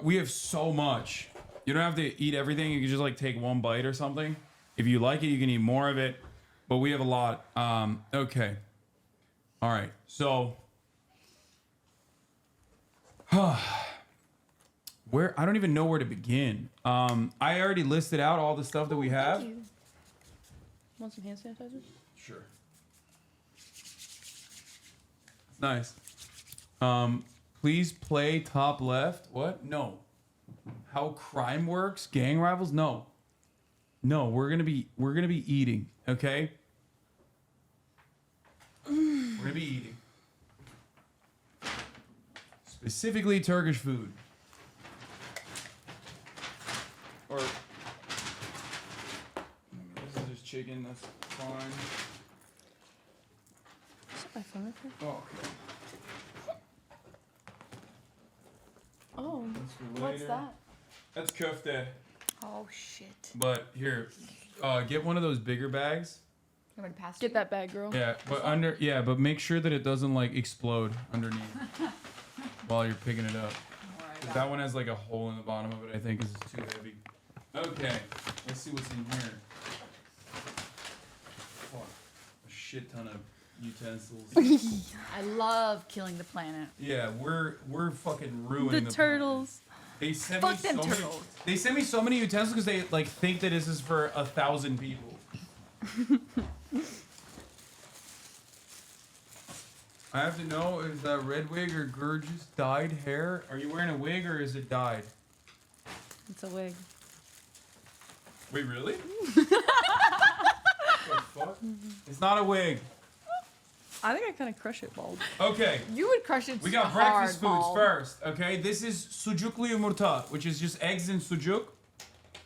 we have so much. You don't have to eat everything. You can just like take one bite or something. If you like it, you can eat more of it. But we have a lot. Okay. All right. So where I don't even know where to begin. I already listed out all the stuff that we have. Thank you. Want some hand sanitizer? Sure. Nice. Please play top left. What? No. How crime works? Gang rivals? No. No, we're gonna be eating, okay? We're gonna be eating. Specifically Turkish food. Or this is just chicken, that's fine. Is my phone right there? Oh, okay. Oh, That's for what's later. that? That's kofta. Oh shit. But here, get one of those bigger bags. You want me to pass Get you? that bag, girl. Yeah, but make sure that it doesn't like explode underneath while you're picking it up. Alright, 'Cause got that one has like a hole in the bottom of it. I think is too heavy. Okay, let's see what's in here. Fuck, a shit ton of utensils. I love killing the planet. Yeah, we're fucking ruining The the turtles. They sent Fuck me them so turtles. many. They sent me so many utensils because they like think that this is for 1,000 people. I have to know, is that red wig or gorgeous dyed hair? Are you wearing a wig or is it dyed? It's a wig. Wait, really? What the fuck? It's not a wig. I think I kind of crush it bald. Okay, You would crush it. we got hard, breakfast foods ball. first. Okay, this is sucuklu yumurta, which is just eggs and sucuk.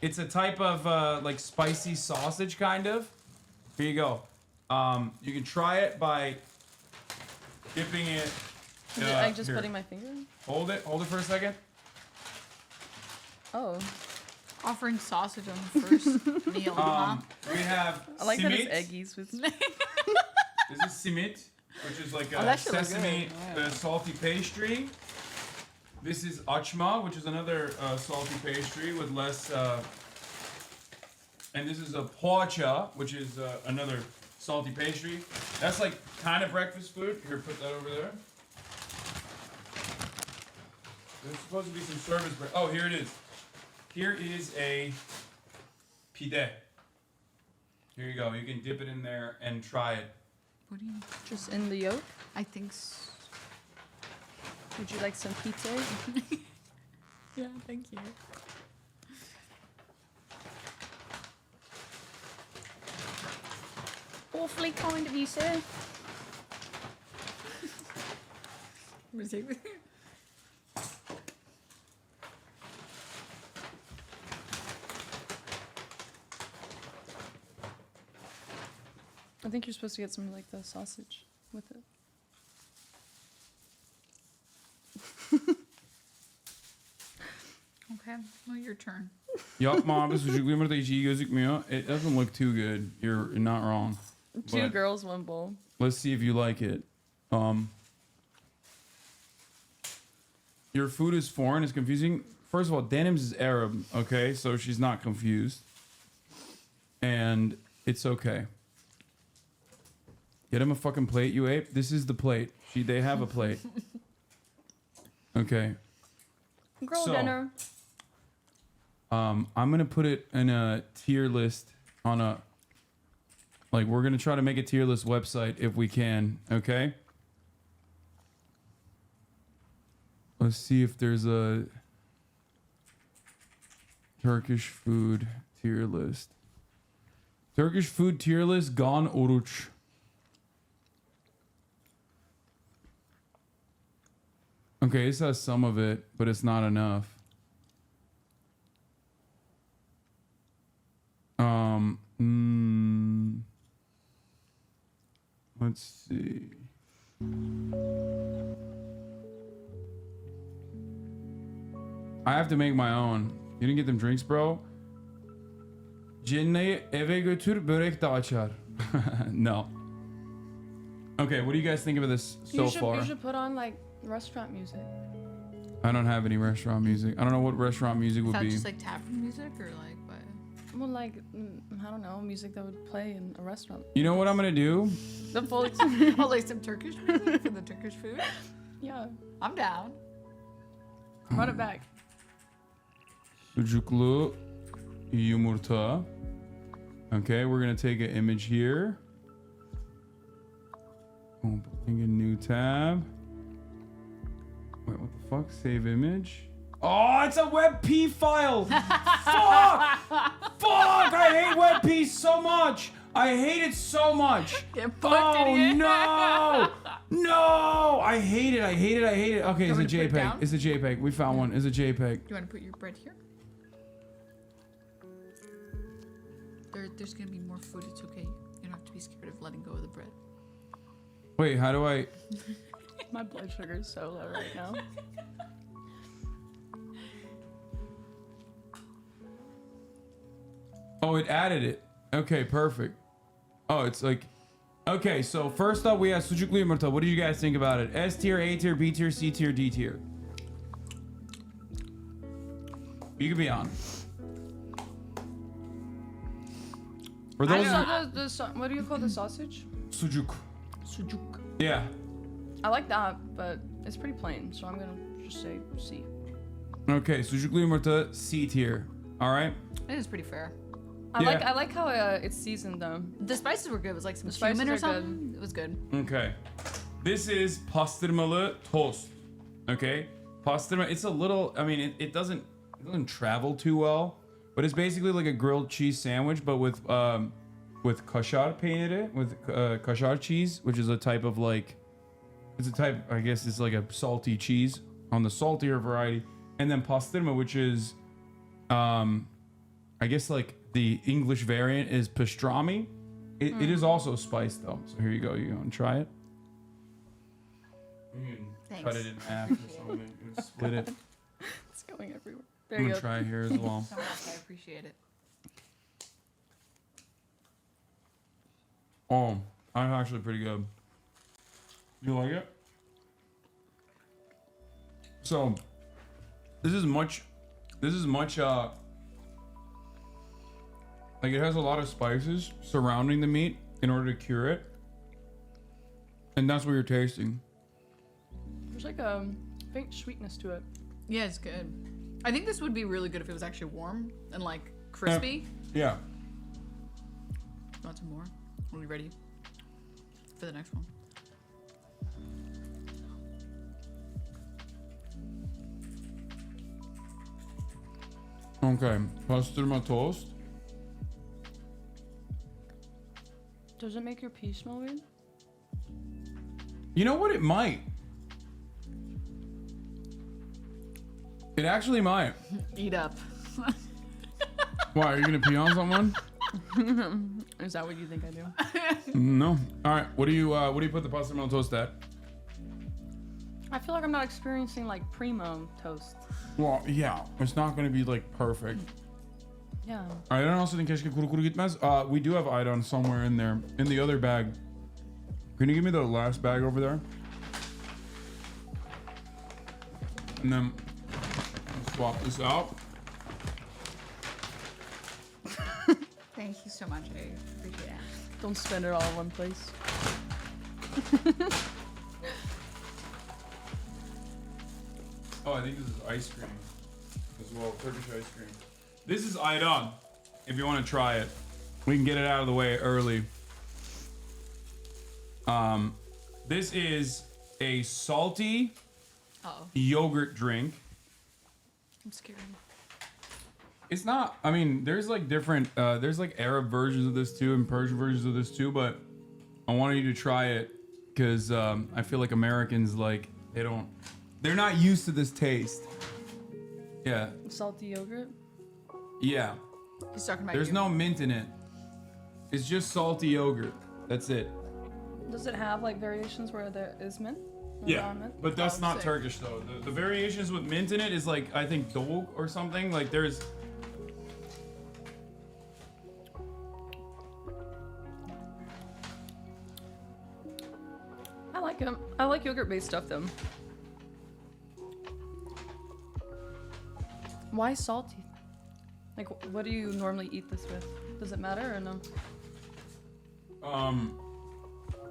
It's a type of like spicy sausage, kind of. Here you go. You can try it by dipping it. Is it like just here. putting my finger in? Hold it for a second. Oh. Offering sausage on the first meal, huh? We have I like that simit. it's eggies with. This is simit, which is like Oh, a that should look sesame good. Yeah. salty pastry. This is achma, which is another salty pastry with less. And this is a poğaça, which is another salty pastry. That's like kind of breakfast food. Here, put that over there. There's supposed to be some service bread. Oh, here it is. Here is a pide. Here you go. You can dip it in there and try it. What do you? Just in the yolk. I think so. Would you like some pizza? Yeah, thank you. Awfully kind of you, sir. I think you're supposed to get some like the sausage with it. Okay, well, your turn. Yapma abi sucuklu yumurta hiç iyi gözükmüyor. It doesn't look too good. You're not wrong. Two But girls, one bowl. let's see if you like it. Your food is foreign. It's confusing. First of all, Denims is Arab, okay? So she's not confused. And it's okay. Get him a fucking plate, you ape. This is the plate. They have a plate. Okay. Girl So- dinner. I'm gonna put it in a tier list on a. Like, we're gonna try to make a tier list website if we can, okay? Let's see if there's a Turkish food tier list. Turkish food tier list, gone oruç. Okay, this has some of it, but it's not enough. Let's see. I have to make my own. You didn't get them drinks, bro? Jennalyn'i eve götür, börek de açar. No. Okay, what do you guys think of this so far? You should put on like restaurant music. I don't have any restaurant music. I don't know what restaurant music Is would that be. just like tavern music or like what? Well, like, I don't know, music that would play in a restaurant. You know what I'm gonna do? The full Oh, like some Turkish music for the Turkish food? Yeah. I'm down. Run it back. Sucuklu yumurta. Okay, we're gonna take an image here. Opening a new tab. Wait, what the fuck? Save image. Oh, it's a WebP file. Fuck! Fuck! I hate WebP so much. I hate it so much. Get Oh no! No! I hate it. I hate it. I hate it. Okay, it's a want me to put it JPEG. down? It's a JPEG. We found one. It's a JPEG. Do you want to put your bread here? There's gonna be more food. It's okay. You don't have to be scared of letting go of the bread. Wait, how do I? My blood sugar is so low right now. Oh, it added it. Okay, perfect. Oh, it's like, okay. So first up, we have sucuklu yumurta. What do you guys think about it? S tier, A tier, B tier, C tier, D tier. You can be on. For those What do you call the sausage? sucuk. Sujuk. Yeah. I like that, but it's pretty plain, so I'm gonna just say C. Okay, sucuklu yumurta, C tier. All right. It is pretty fair. I like how it's seasoned though. The spices were good. It was like some The spices cumin or are good. something. It was good. Okay. This is pastırmalı toast. Okay. Pastırma. It's a little. I mean, it doesn't travel too well, but it's basically like a grilled cheese sandwich, but with kaşar peyniri, with kaşar cheese, which is a type of like. It's a type. I guess it's like a salty cheese on the saltier variety, and then pastırma, which is, I guess like the English variant is pastrami. It is also spiced though. So here you go. You want to try it? You can Thanks. cut it in half or something. You can split it. It's going everywhere. There I'm you gonna go. try it here as well. So much. I appreciate it. Oh, that's actually pretty good. You like it? So, this is much, like it has a lot of spices surrounding the meat in order to cure it. And that's what you're tasting. There's like a faint sweetness to it. Yeah, it's good. I think this would be really good if it was actually warm and like crispy. Yeah. Want some more? Are we ready for the next one? Okay, pastırma toast. Does it make your pee smell weird? You know what? It might. It actually might. Eat up. Why, are you gonna pee on someone? Is that what you think I do? No. All right. What do you put the pastırma toast at? I feel like I'm not experiencing like primo toast. Well, yeah, it's not gonna be like perfect. Yeah. Ayran alsaydın keşke kuru kuru gitmez. We do have ayran somewhere in there, in the other bag. Can you give me the last bag over there? And then swap this out. Thank you so much. I appreciate it. Don't spend it all in one place. Oh, I think this is ice cream as well, Turkish ice cream. This is ayran, if you want to try it. We can get it out of the way early. This is a salty Uh-oh. yogurt drink. I'm scared. It's not, I mean, there's like different, there's like Arab versions of this too and Persian versions of this too, but I wanted you to try it because I feel like Americans, like, they're not used to this taste. Yeah. Salty yogurt. Yeah. He's talking about There's you. no mint in it. It's just salty yogurt. That's it. Does it have like variations where there is mint? Or Yeah, non-mint? but that's Oh, not sick. Turkish though. The variations with mint in it is like, I think dog or something. Like there's. I like them. I like yogurt-based stuff though. Why salty? Like, what do you normally eat this with? Does it matter or no?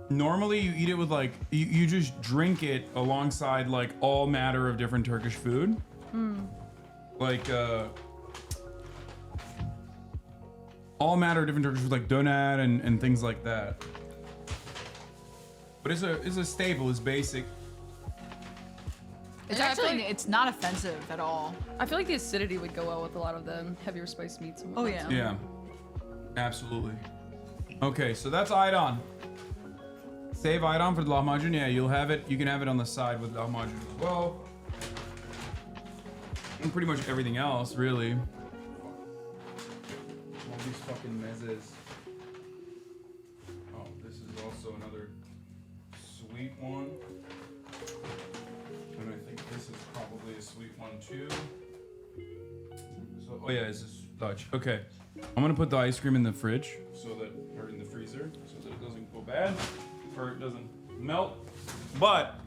Normally you eat it with like you just drink it alongside like all matter of different Turkish food. Like all matter of different Turkish food like donat and things like that. But it's a staple, it's basic. It's Yeah, I actually feel like- it's not offensive at all. I feel like the acidity would go well with a lot of the heavier spiced meats. And whatnot, yeah. so- Yeah. Absolutely. Okay, so that's ayran. Save ayran for the lahmacun. Yeah, you'll have it. You can have it on the side with lahmacun as well. And pretty much everything else, really. All these fucking mezes. Oh, this is also another sweet one. And I think this is probably a sweet one too. So, oh yeah, this is Dutch. Okay, I'm gonna put the ice cream in the fridge so that, or in the freezer, so that it doesn't go bad or it doesn't melt. But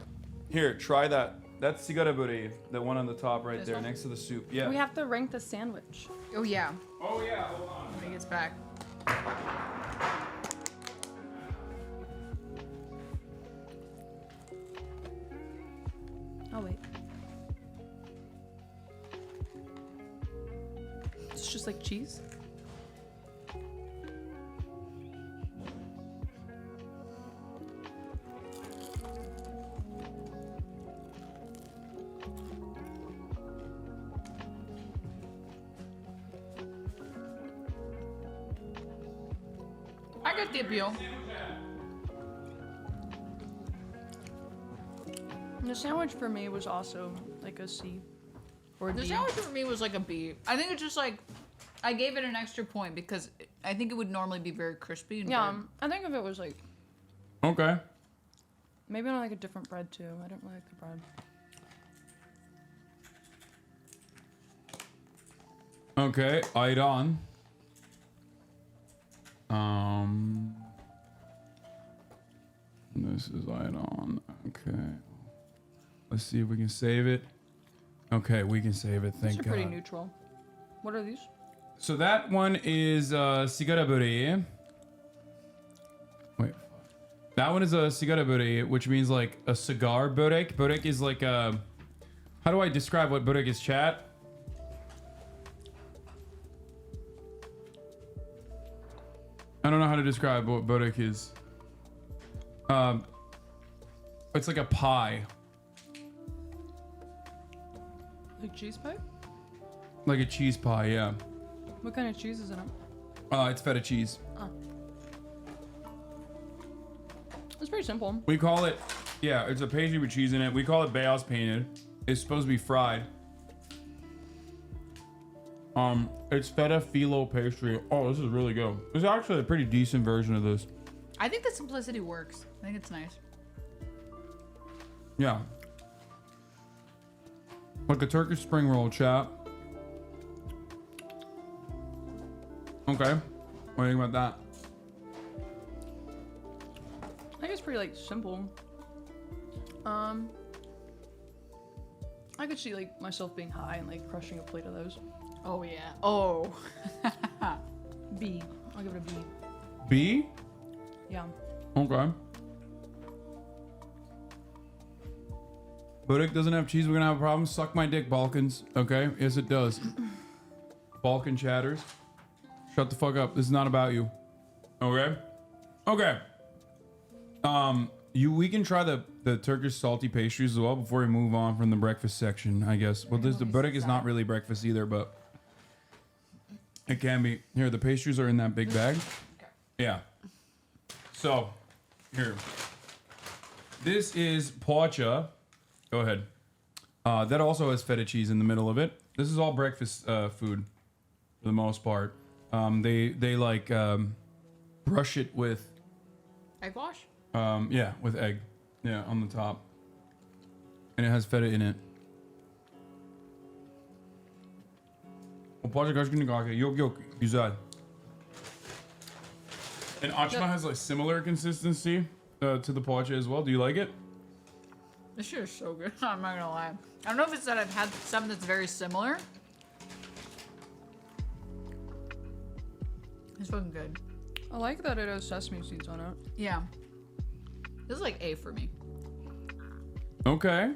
here, try that. That's sigara böreği, the one on the top right This there, one? next to the soup. Yeah. We have to rank the sandwich. Oh yeah. Oh yeah, hold on. When he gets back. Oh wait. It's just like cheese. I get the appeal. The sandwich for me was also like a C or a The D. sandwich for me was like a B. I think it's just like I gave it an extra point because I think it would normally be very crispy and Yeah, very- I think if it was like Okay. maybe on like a different bread too. I don't really like the bread. Okay, ayran. This is ayran. Okay. Let's see if we can save it. Okay, we can save it. Thank These are God. pretty neutral. What are these? So that one is sigara böreği. Wait. That one is a sigara böreği, which means like a cigar börek. Börek is like a... How do I describe what börek is, chat? I don't know how to describe what börek is. It's like a pie. Like cheese pie? Like a cheese pie, yeah. What kind of cheese is in it? It's feta cheese. It's pretty simple. We call it, yeah, it's a pastry with cheese in it. We call it beyaz painted. It's supposed to be fried. It's feta phyllo pastry. Oh, this is really good. It's actually a pretty decent version of this. I think the simplicity works. I think it's nice. Yeah. Like a Turkish spring roll, chat. Okay. What do you think about that? I think it's pretty like simple. I could see like myself being high and like crushing a plate of those. Oh yeah. Oh. B. I'll give it a B. B? Yeah. Okay. Börek doesn't have cheese. We're gonna have a problem. Suck my dick, Balkans. Okay? Yes, it does. Balkan chatters. Shut the fuck up. This is not about you. Okay? Okay. We can try the Turkish salty pastries as well before we move on from the breakfast section, I guess. Well, the börek is not really breakfast either, but it can be. Here, the pastries are in that big bag. Yeah. So, here. This is poğaça. Go ahead. That also has feta cheese in the middle of it. This is all breakfast food for the most part. They like brush it with Egg wash? yeah, with egg. Yeah, on the top. And it has feta in it. O poğaça kaç günlük kanka? Yok, güzel. And açma has like similar consistency to the poğaça as well. Do you like it? This shit is so good. I'm not gonna lie. I don't know if it's that I've had something that's very similar, It's fucking good. I like that it has sesame seeds on it. Yeah. This is like A for me. Okay.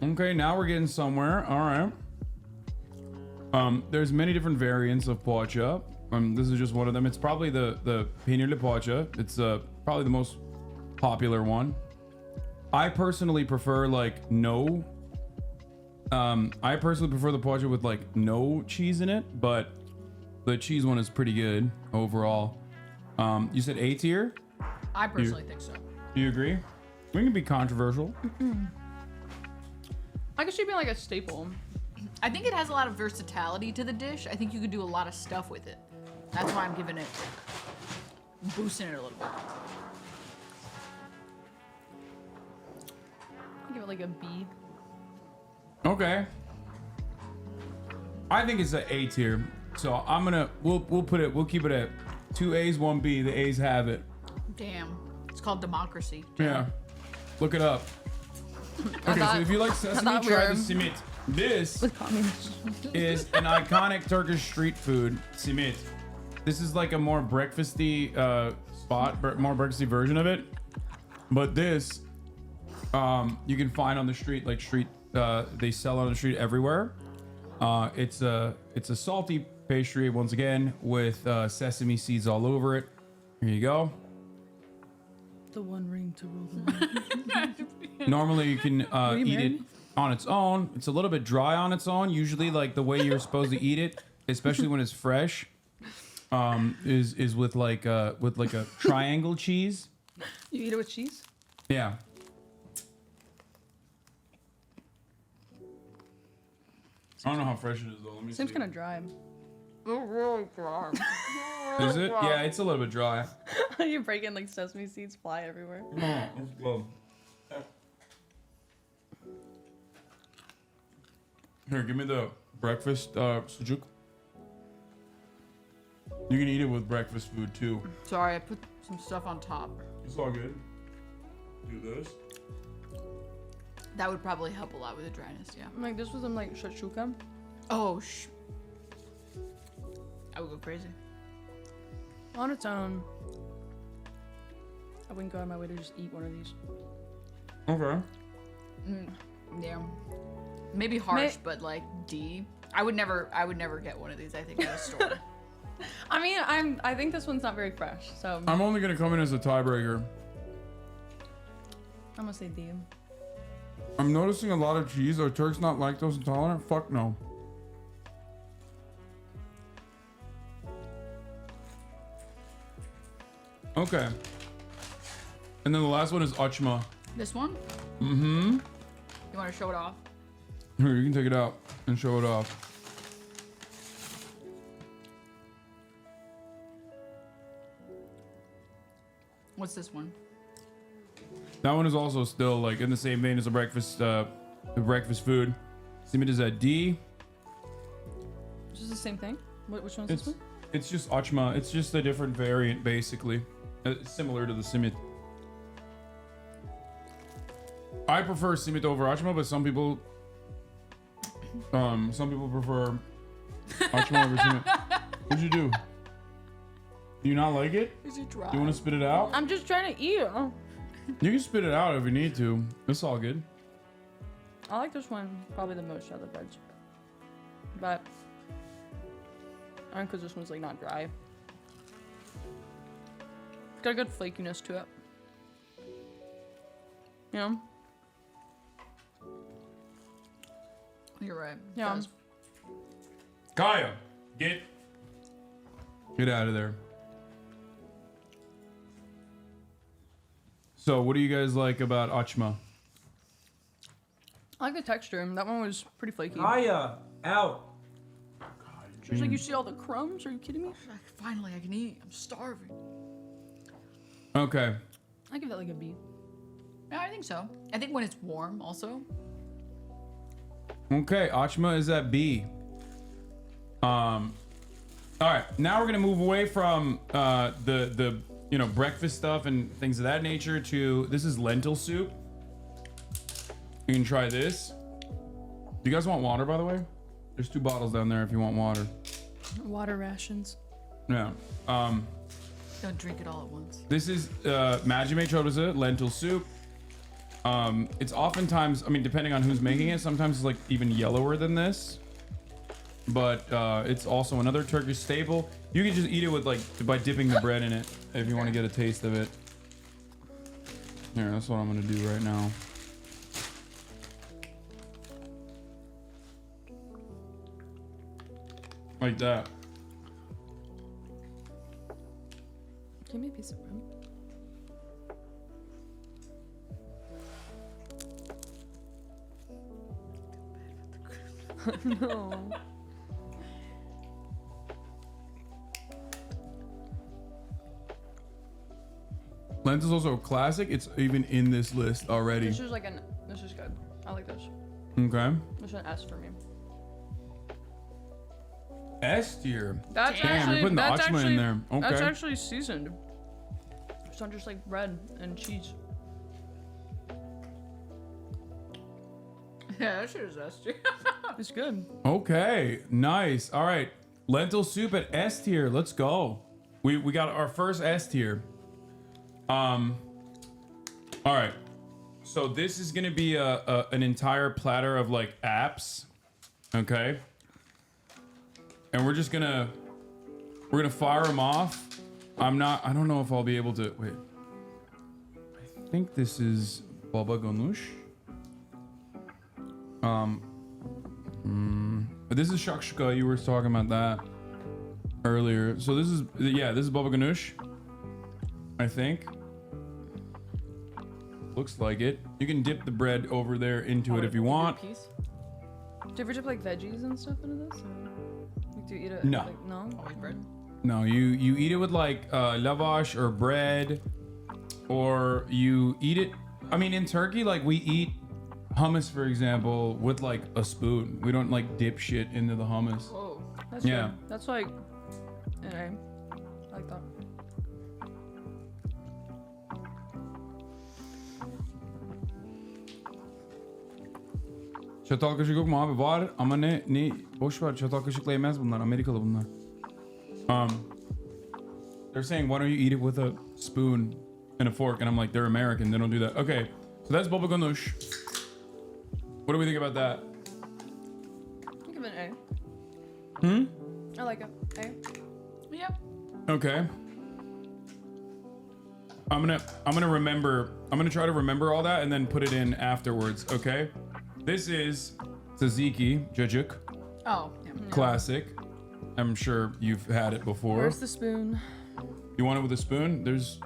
Okay, now we're getting somewhere. All right. There's many different variants of pocha. This is just one of them. It's probably the peanut pocha. It's probably the most popular one. I personally prefer like no. I personally prefer the pocha with like no cheese in it, but the cheese one is pretty good overall. You said A tier? I personally think so. Do you agree? We can be controversial. I could see it being like a staple. I think it has a lot of versatility to the dish. I think you could do a lot of stuff with it. That's why I'm giving it, boosting it a little bit. I'll give it like a B. Okay. I think it's an A tier. So we'll keep it at 2 A's, 1 B. The A's have it. Damn. It's called democracy. Yeah. Look it up. Okay, so if you like sesame, try the simit. This With communists. is an iconic Turkish street food, simit. This is like a more breakfasty more breakfasty version of it. But this, you can find on the street, like they sell on the street everywhere. It's a salty pastry once again with sesame seeds all over it. Here you go. The one ring to rule the world. Normally you can you eat it married? on its own. It's a little bit dry on its own. Usually like the way you're supposed to eat it, especially when it's fresh, is with like a triangle cheese. You eat it with cheese? Yeah. I don't know how fresh it is though. Let me Seems see. kind of dry. Is it? Yeah, it's a little bit dry. You're breaking like sesame seeds fly everywhere. No, it's good. Here, give me the breakfast sucuk. You can eat it with breakfast food too. Sorry, I put some stuff on top. It's all good. Do this. That would probably help a lot with the dryness, yeah. Like this was in like shakshuka. Oh, I would go crazy. On its own, I wouldn't go out of my way to just eat one of these. Okay. Yeah. Maybe harsh, but like D. I would never get one of these, I think, at a store. I mean, I think this one's not very fresh, so I'm only gonna come in as a tiebreaker. I'm gonna say D. I'm noticing a lot of cheese. Are Turks not lactose intolerant? Fuck no. Okay. And then the last one is achma. This one? Mm-hmm. You want to show it off? Here, you can take it out and show it off. What's this one? That one is also still like in the same vein as the breakfast food. Simit is at D. Is this the same thing? Which one's this one? It's just achma. It's just a different variant, basically. Similar to the simit. I prefer simit over achma, but some people prefer achma over simit. What'd you do? Do you not like it? Is it dry? Do you want to spit it out? I'm just trying to eat it. You can spit it out if you need to. It's all good. I like this one probably the most out of the breads. But I think because this one's like not dry. It's got a good flakiness to it. You know? You're right. Yeah. Kaya, get out of there. So, what do you guys like about achma? I like the texture. That one was pretty flaky. Kaya, out. It's like you see all the crumbs. Are you kidding me? Finally, I can eat. I'm starving. Okay. I give that like a B. Yeah, I think so. I think when it's warm, also. Okay, achma is at B. All right, now we're gonna move away from the breakfast stuff and things of that nature to this is lentil soup. You can try this. Do you guys want water, by the way? There's 2 bottles down there if you want water. Water rations. Yeah. Don't drink it all at once. This is Majime Chodoza lentil soup. It's oftentimes, I mean, depending on who's making it, sometimes it's like even yellower than this. But it's also another Turkish staple. You can just eat it with like by dipping the bread in it if you want to get a taste of it. Here, that's what I'm gonna do right now. Like that. Give me a piece of bread. No. Lentils also a classic. It's even in this list already. This is like an. This is good. I like this. Okay. This is an S for me. S tier. That's Damn, actually. you're putting the That's Achma actually. in there. Okay. That's actually seasoned. It's not just like bread and cheese. Yeah, that shit is zesty. It's good. Okay, nice. All right, lentil soup at S tier. Let's go. We got our first S tier. All right. So this is gonna be an entire platter of like apps. Okay. And we're gonna fire them off. I don't know if I'll be able to wait. I think this is baba ganoush. This is shakshuka. You were talking about that earlier. So this is baba ganoush. I think. Looks like it. You can dip the bread over there into it if you want. Piece. Do you ever dip like veggies and stuff into this? Or like, do you eat it? No. Like, no. Always bread. No, you eat it with like lavash or bread, or you eat it. I mean, in Turkey, like we eat hummus, for example, with like a spoon. We don't like dip shit into the hummus. Whoa. That's Yeah. Good. That's like. I like that. Çatal kaşık yok mu abi? Var ama ne boş ver, çatal kaşıkla yemez bunlar. Amerikalı bunlar. They're saying why don't you eat it with a spoon and a fork, and I'm like, they're American, they don't do that. Okay, so that's baba ganoush. What do we think about that? I give it an A. I like it. A. Yep. Okay. I'm gonna try to remember all that and then put it in afterwards, okay? This is tzatziki, jajik, Oh, yeah. classic. I'm sure you've had it before. Where's the spoon? You want it with a spoon? There's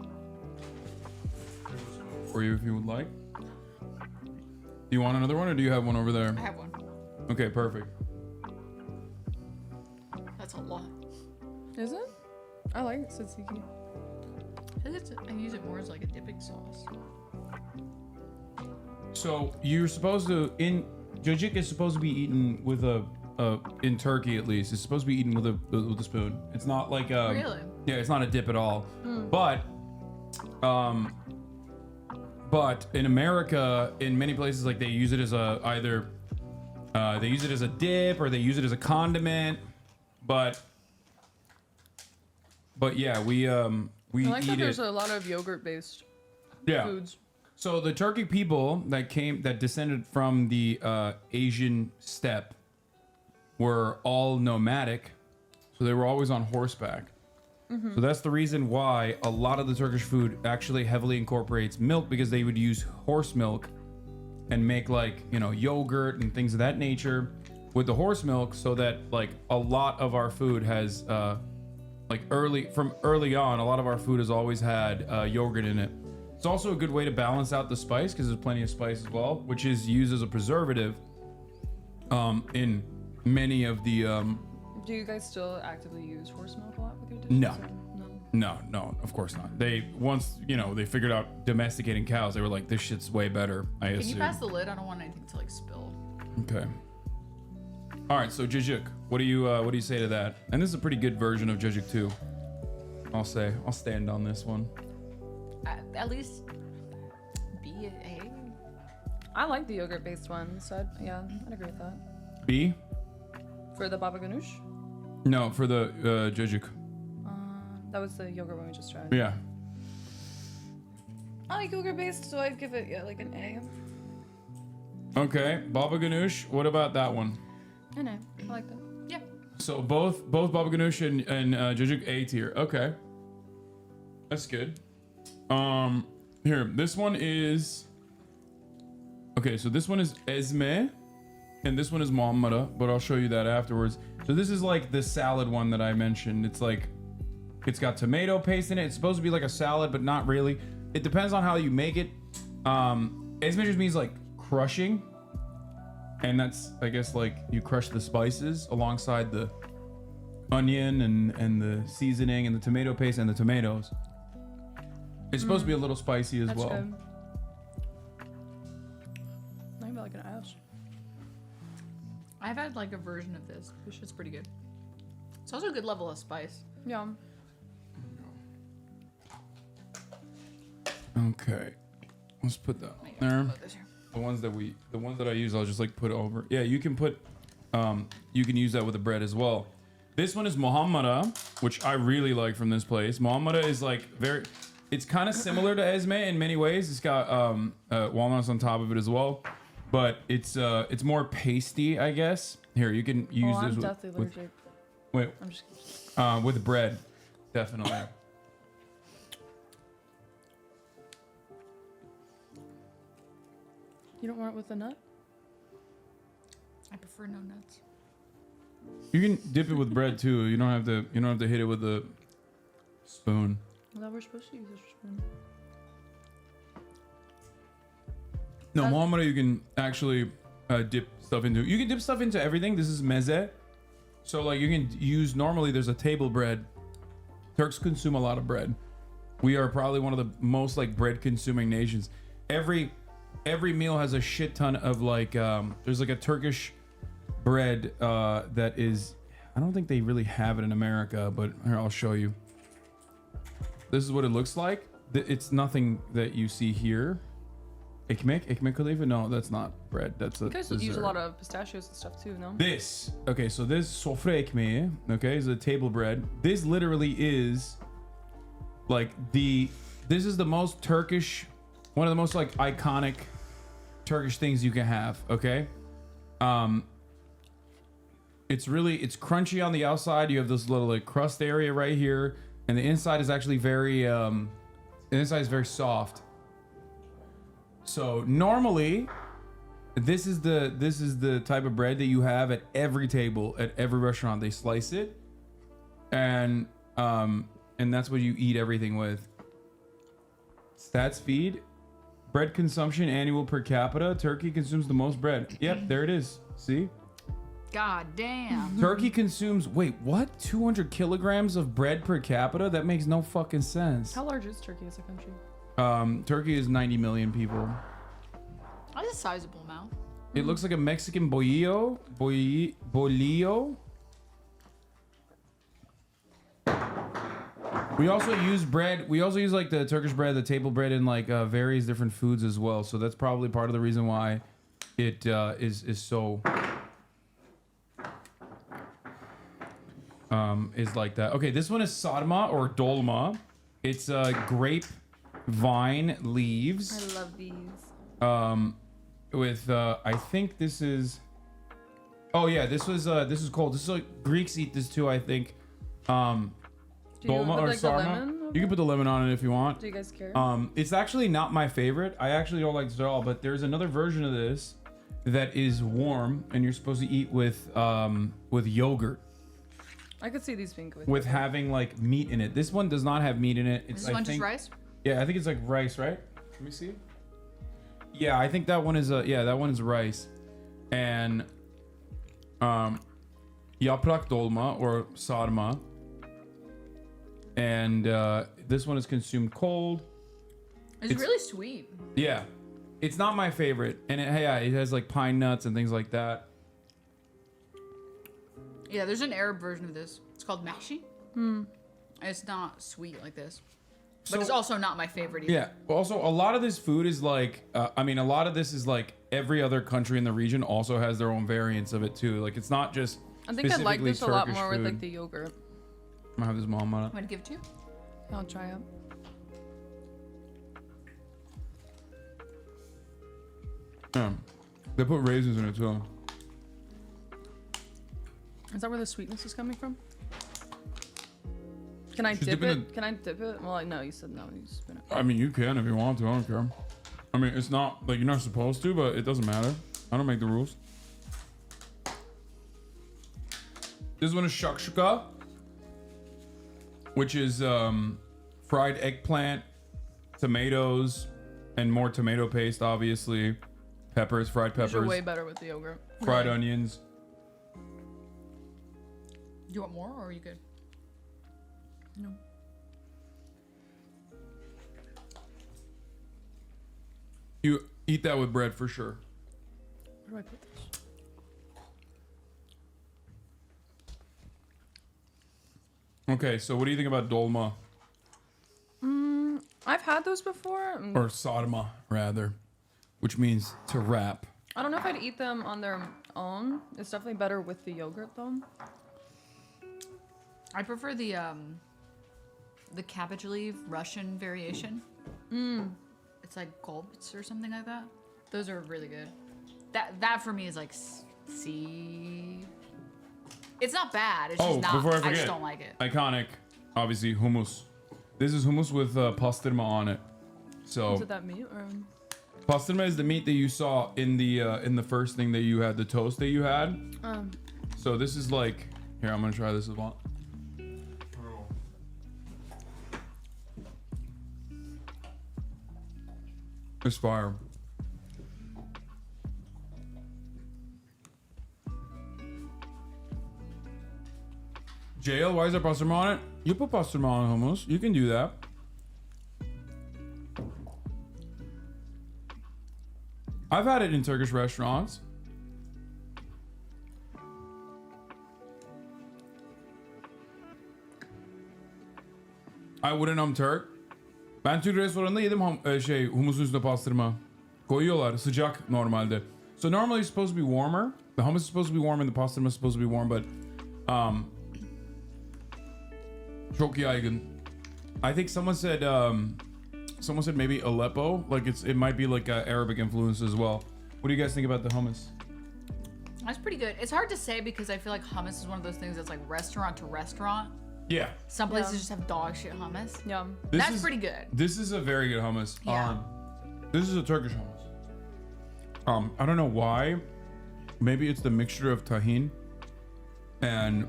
for you if you would like. Do you want another one or do you have one over there? I have one. Okay, perfect. That's a lot. Is it? I like tzatziki. I use it more as like a dipping sauce. So you're supposed to jajik is supposed to be eaten with in Turkey at least. It's supposed to be eaten with a spoon. It's not like Really? Yeah, it's not a dip at all. But in America, in many places, like they use it as they use it as a dip or they use it as a condiment. But yeah, we I like eat that there's it. a lot of yogurt-based Yeah. foods. So the Turkey people that descended from the Asian steppe were all nomadic, so they were always on horseback. So that's the reason why a lot of the Turkish food actually heavily incorporates milk, because they would use horse milk and make like, yogurt and things of that nature with the horse milk, so that like a lot of our food has early on, a lot of our food has always had yogurt in it. It's also a good way to balance out the spice because there's plenty of spice as well, which is used as a preservative in many of the Do you guys still actively use horse milk a lot with your dishes? No. Or no. No, of course not. They once, they figured out domesticating cows, they were like, this shit's way better, I Can assume. you pass the lid? I don't want anything to like spill. Okay. All right, so jajik, what do you say to that? And this is a pretty good version of jajik too. I'll stand on this one. At least B A. I like the yogurt-based one, so I'd agree with that. B? For the baba ganoush? No, for the cacık. That was the yogurt one we just tried. Yeah. I like yogurt based, so I'd give it like an A. Okay, baba ganoush. What about that one? An A. I like that. Yeah. So both baba ganoush and cacık A tier. Okay, that's good. Here, this one is. Okay, so this one is ezme, and this one is muhammara, but I'll show you that afterwards. So this is like the salad one that I mentioned. It's like, it's got tomato paste in it. It's supposed to be like a salad, but not really. It depends on how you make it. Ezme just means like crushing, and that's, I guess, like you crush the spices alongside the onion and the seasoning and the tomato paste and the tomatoes. It's supposed to be a little spicy as That's well. good. Not even like an ash. I've had like a version of this. This shit's pretty good. It's also a good level of spice. Yeah. Okay, let's put that on there. The ones that I use, I'll just like put over. Yeah, you can put, you can use that with the bread as well. This one is muhammara, which I really like from this place. Muhammara is like it's kind of similar to ezme in many ways. It's got walnuts on top of it as well, but it's more pasty, I guess. Here, you can use I'm this deathly allergic. wait, I'm just kidding. with bread, definitely. You don't want it with a nut? I prefer no nuts. You can dip it with bread too. You don't have to hit it with a spoon. I thought we're supposed to use a spoon. No, muhammara you can actually dip stuff into. You can dip stuff into everything. This is meze. So like you can use, normally there's a table bread. Turks consume a lot of bread. We are probably one of the most like bread consuming nations. Every meal has a shit ton of like there's like a Turkish bread that is, I don't think they really have it in America, but here, I'll show you. This is what it looks like. It's nothing that you see here. Ekmek Khalifa? No, that's not bread. That's a You guys dessert. use a lot of pistachios and stuff too, no? This, okay, so this sofra ekmeği, okay, is a table bread. This literally is like this is the most Turkish, one of the most like iconic Turkish things you can have, okay? It's crunchy on the outside. You have this little like crust area right here, and the inside is actually very the inside is very soft. So normally this is the type of bread that you have at every table at every restaurant. They slice it, and that's what you eat everything with. Stats feed. Bread consumption annual per capita. Turkey consumes the most bread. Yep, there it is. See? God damn. Turkey consumes, wait, what? 200 kilograms of bread per capita? That makes no fucking sense. How large is Turkey as a country? Turkey is 90 million people. That's a sizable amount. It looks like a Mexican bolillo. We also use bread. We also use like the Turkish bread, the table bread, in like various different foods as well. So that's probably part of the reason why it is so is like that. Okay, this one is sarma or dolma. It's grape vine leaves. I love these. With I think this is. Oh yeah, this is cold. This is like Greeks eat this too. I think. Do you Dolma put, or like, sarma. the lemon? You can put the lemon on it if you want. Do you guys care? It's actually not my favorite. I actually don't like this at all. But there's another version of this that is warm, and you're supposed to eat with yogurt. I could see these being good. With having like meat in it. This one does not have meat in it. It's This one just rice? Yeah, I think it's like rice, right? Let me see. Yeah, I think that one is that one is rice, and yaprak dolma or sarma. And this one is consumed cold. It's really sweet. Yeah, it's not my favorite, and it has like pine nuts and things like that. Yeah, there's an Arab version of this. It's called mashi. And it's not sweet like this. But it's also not my favorite either. Yeah. Also, a lot of this food is like, a lot of this is like every other country in the region also has their own variants of it too. Like, it's not just I think I like Specifically this a lot Turkish more with like food. the yogurt. I'm gonna have this mom on it. Want to give it to you? I'll try it. Yeah. They put raisins in it too. Is that where the sweetness is coming from? Can I She's dip dipping it? Can I dip it? Well, no, you said no. You spin it. I mean, you can if you want to. I don't care. I mean, it's not like you're not supposed to, but it doesn't matter. I don't make the rules. This one is shakshuka, which is fried eggplant, tomatoes, and more tomato paste, obviously. Peppers, fried These are peppers, way better with the yogurt. fried Really? onions. Do you want more, or are you good? No. You eat that with bread for sure. Where do I put this? Okay, so what do you think about dolma I've had those before. or sadma rather, which means to wrap? I don't know if I'd eat them on their own. It's definitely better with the yogurt though. I prefer the cabbage leaf Russian variation. It's like golbts or something like that. Those are really good. That for me is like C. It's not bad. It's just not. Before I forget, just don't like it. iconic, obviously hummus. This is hummus with pastirma on it. So Is it that meat or? pastirma is the meat that you saw in the first thing that you had, the toast that you had. So this is like, here, I'm gonna try this as well. It's fire. JL, why is there pastirma on it? You put pastirma on hummus. You can do that. I've had it in Turkish restaurants. I wouldn't Turk. Ben Türk restoranında yedim humusun üstüne pastırma. Koyuyorlar sıcak normalde. So normally it's supposed to be warmer. The hummus is supposed to be warm and the pastırma is supposed to be warm, but çok yaygın. I think someone said maybe Aleppo, like it might be like Arabic influence as well. What do you guys think about the hummus? That's pretty good. It's hard to say because I feel like hummus is one of those things that's like restaurant to restaurant. Yeah. Some places Yeah. just have dog shit hummus. Yeah. That's pretty good. This is a very good hummus. Yeah. This is a Turkish hummus. I don't know why. Maybe it's the mixture of tahini and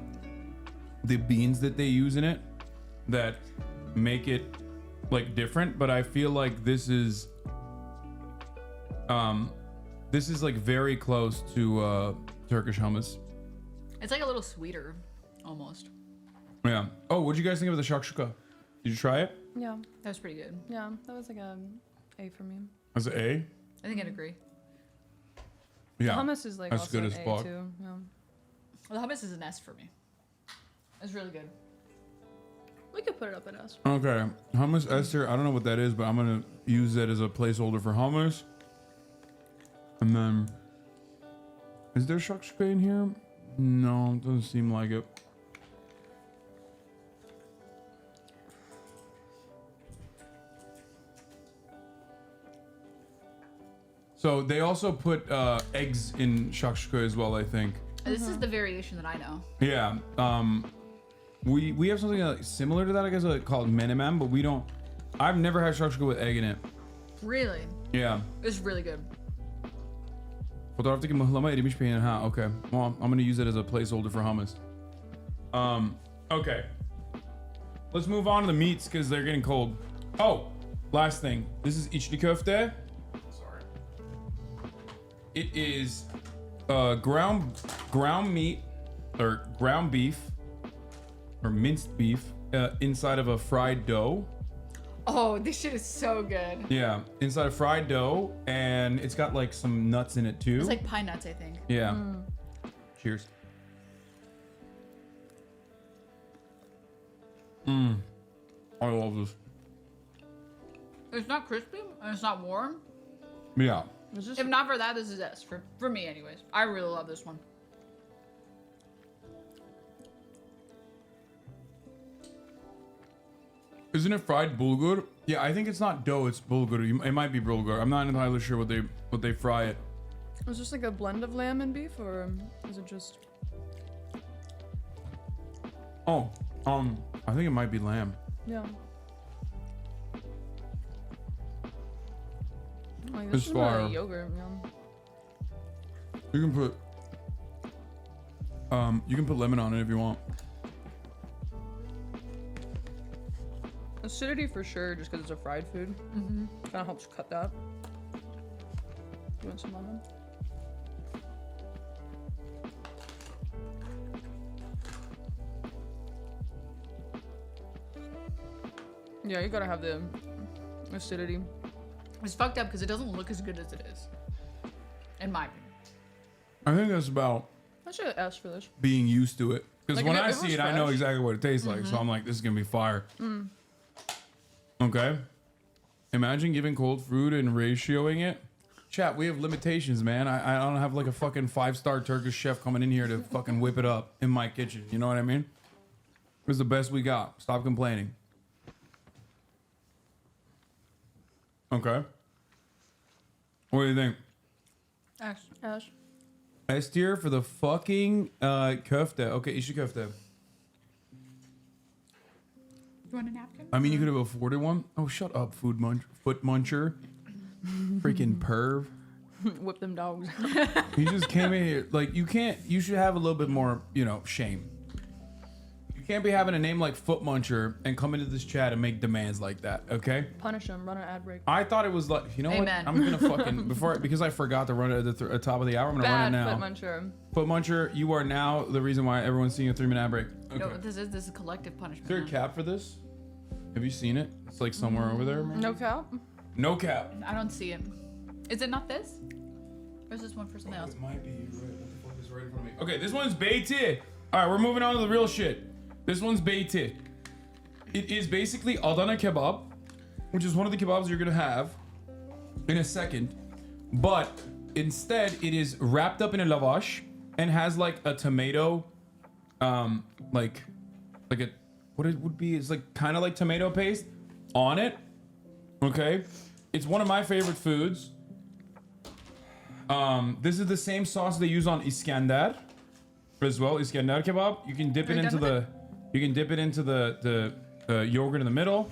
the beans that they use in it that make it like different, but I feel like this is like very close to Turkish hummus. It's like a little sweeter, almost. Yeah. Oh, what did you guys think of the shakshuka? Did you try it? Yeah. That was pretty good. Yeah. That was like a A for me. As an A? I think I'd agree. Yeah. The hummus is like That's also good an as A fuck. too. Yeah. Well, the hummus is an S for me. It's really good. We could put it up at S. Okay, hummus ester. I don't know what that is, but I'm gonna use that as a placeholder for hummus. And then, is there shakshuka in here? No, doesn't seem like it. So they also put eggs in shakshuka as well, I think. This is the variation that I know. Yeah. We have something similar to that, I guess, called menemen, but we don't. I've never had shakshuka with egg in it. Really? Yeah. It's really good. Fotoğraftaki mıhlama erimiş peynir. Ha, okay. Well, I'm gonna use it as a placeholder for hummus. Okay. Let's move on to the meats because they're getting cold. Oh, last thing. This is içli köfte. Sorry. It is ground meat or ground beef or minced beef inside of a fried dough. Oh, this shit is so good. Yeah, inside a fried dough, and it's got like some nuts in it too. It's like pine nuts, I think. Yeah. Cheers. I love this. It's not crispy and it's not warm. Yeah. If not for that, this is S for me, anyways. I really love this one. Isn't it fried bulgur? Yeah, I think it's not dough. It's bulgur. It might be bulgur. I'm not entirely sure what they fry it. Is this like a blend of lamb and beef, or is it just? Oh, I think it might be lamb. Yeah. Like, It's this is about fire. yogurt. Yeah. You can put lemon on it if you want. Acidity for sure, just because it's a fried food. Mm-hmm. Kind of helps cut that. You want some lemon? Yeah, you gotta have the acidity. It's fucked up because it doesn't look as good as it is. In my opinion. I think that's about I should ask for this. being used to it. Because Like, when if I it see was it, I know fresh. exactly what it tastes like. So I'm like, this is gonna be fire. Okay. Imagine giving cold food and ratioing it. Chat, we have limitations, man. I don't have like a fucking 5-star Turkish chef coming in here to fucking whip it up in my kitchen. You know what I mean? It was the best we got. Stop complaining. Okay. What do you think? Ash. S tier for the fucking köfte. Okay, işi köfte. You want a napkin? I mean, you could have afforded one. Oh, shut up, foot muncher. Freaking perv. Whip them dogs. He just came in here. Like, you should have a little bit more, shame. You can't be having a name like Foot Muncher and come into this chat and make demands like that, okay? Punish them. Run an ad break. I thought it was like, you know Amen. what? I'm gonna fucking, because I forgot to run it at the top of the hour, I'm gonna run it Bad now. foot muncher. Foot Muncher, you are now the reason why everyone's seeing a 3-minute ad break. Okay. No, this is collective punishment. Is there a now. cap for this? Have you seen it? It's like somewhere over there. No cap. No cap. I don't see it. Is it not this? Or is this one for something else? It might be. Right. What the fuck is right in front of me? Okay, this one's beyti. All right, we're moving on to the real shit. This one's beyti. It is basically Adana kebab, which is one of the kebabs you're gonna have in a second, but instead it is wrapped up in a lavash and has like a tomato, like a what it would be is like kind of like tomato paste on it. Okay, it's one of my favorite foods. This is the same sauce they use on Iskandar as well. Iskandar kebab. You can dip Are it you into done with the yogurt in the middle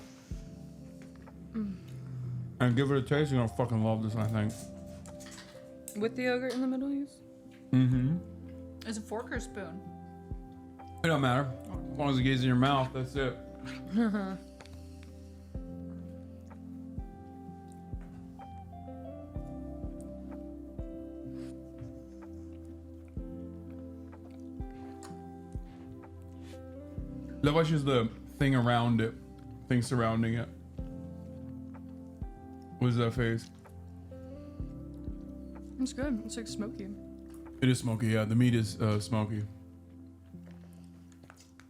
and give it a taste. You're gonna fucking love this, I think. With the yogurt in the middle, use. Is it fork or spoon? It don't matter. As long as it gets in your mouth, that's it. Lavash is the thing around it, thing surrounding it. What is that face? It's good. It's like smoky. It is smoky, yeah. The meat is smoky.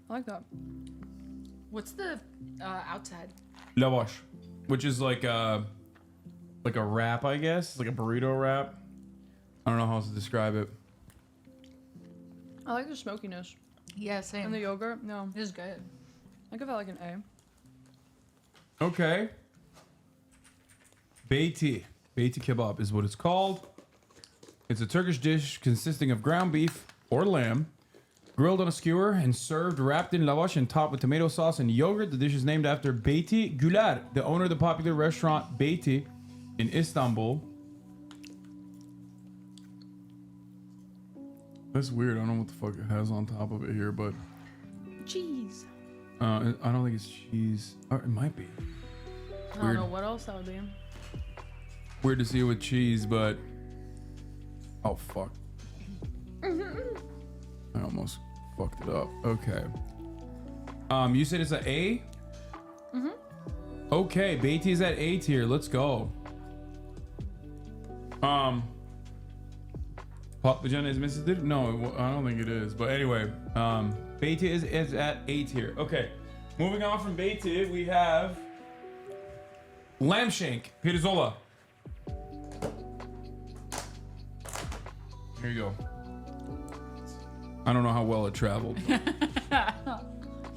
I like that. What's the outside? Lavash, which is like a wrap, I guess, like a burrito wrap. I don't know how else to describe it. I like the smokiness. Yeah, same. And the yogurt. No. It is good. I give that like an A. Okay. Beyti. Beyti kebab is what it's called. It's a Turkish dish consisting of ground beef or lamb, grilled on a skewer and served wrapped in lavash and topped with tomato sauce and yogurt. The dish is named after Beyti Güler, the owner of the popular restaurant Beyti in Istanbul. That's weird. I don't know what the fuck it has on top of it here, but Cheese. I don't think it's cheese. Or it might be. I Weird. don't know what else that would be. Weird to see it with cheese, but oh fuck. I almost fucked it up. Okay. You said it's an A? Okay, Beyti is at A tier. Let's go. Patlıcan ezmesidir? No, I don't think it is. But anyway, Beyti is at A tier. Okay. Moving on from Beyti, we have lamb shank, pirzola. Here you go. I don't know how well it traveled.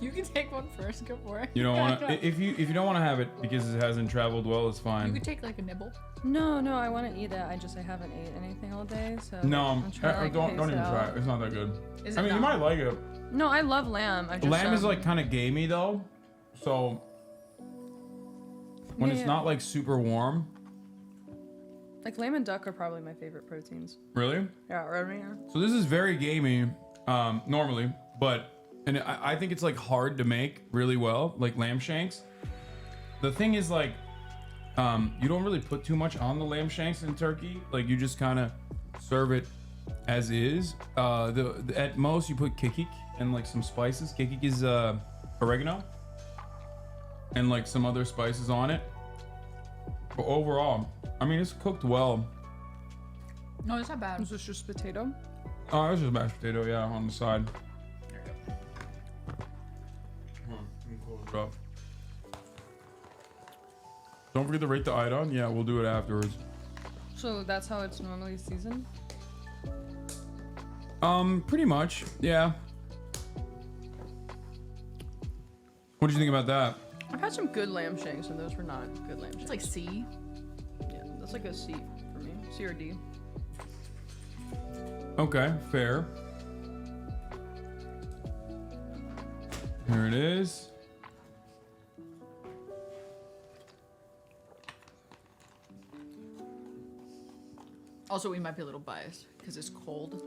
You can take one first. Go for it. You don't want to. If you don't want to have it because it hasn't traveled well, it's You fine. could take like a nibble. No, I want to eat it. I haven't ate anything all day, so. No, I'm trying to, like, don't pace even it try out. it. It's not that good. Is I it mean, you not? might like it. No, I love lamb. I just. Lamb is like kind of gamey though, so when Yeah, it's yeah. not like super warm. Like lamb and duck are probably my favorite proteins. Really? Yeah, right here. So this is very gamey, normally, but I think it's like hard to make really well, like lamb shanks. The thing is like, you don't really put too much on the lamb shanks in turkey. Like you just kind of serve it as is. At most you put kekik and like some spices. Kekik is oregano and like some other spices on it. But overall, I mean, it's cooked well. No, it's not bad. Is this just potato? Oh, it's just mashed potato, yeah, on the side. Up. Don't forget to rate the item. Yeah, we'll do it afterwards. So that's how it's normally seasoned? Pretty much, yeah. What did you think about that? I've had some good lamb shanks, and those were not good lamb shanks. It's like C. Yeah, that's like a C for me. C or D. Okay, fair. Here it is. Also, we might be a little biased because it's cold.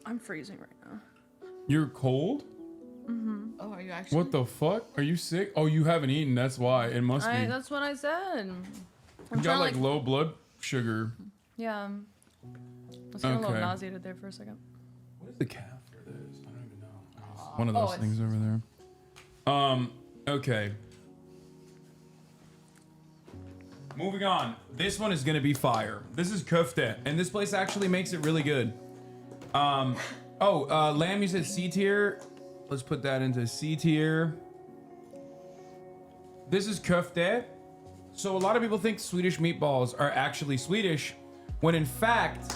I'm freezing right now. You're cold? Oh, are you actually? What the fuck? Are you sick? Oh, you haven't eaten. That's why. It must be. That's what I said. You I'm got trying like to, low blood sugar. Yeah. Let's get a little Okay. nauseated there for a second. What is the cap for this? I don't even know. Oh, it's one of those it's- things over there. Okay. Moving on. This one is gonna be fire. This is köfte, and this place actually makes it really good. Lamb, you said C tier. Let's put that into C tier. This is köfte. So a lot of people think Swedish meatballs are actually Swedish, when in fact,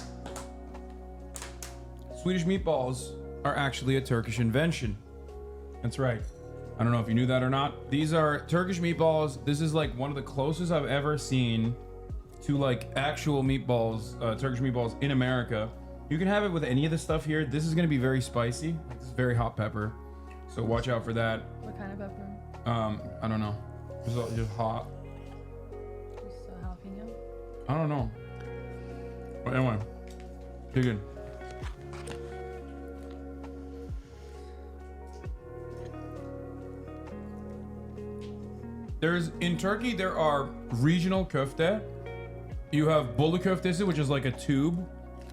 Swedish meatballs are actually a Turkish invention. That's right. I don't know if you knew that or not. These are Turkish meatballs. This is like one of the closest I've ever seen to like actual meatballs, Turkish meatballs in America. You can have it with any of the stuff here. This is gonna be very spicy. Like, this is very hot pepper. So watch out for that. What kind of pepper? I don't know. Just hot. Just a jalapeno? I don't know. But anyway, dig in. In Turkey, there are regional köfte. You have bolu köftesi, which is like a tube,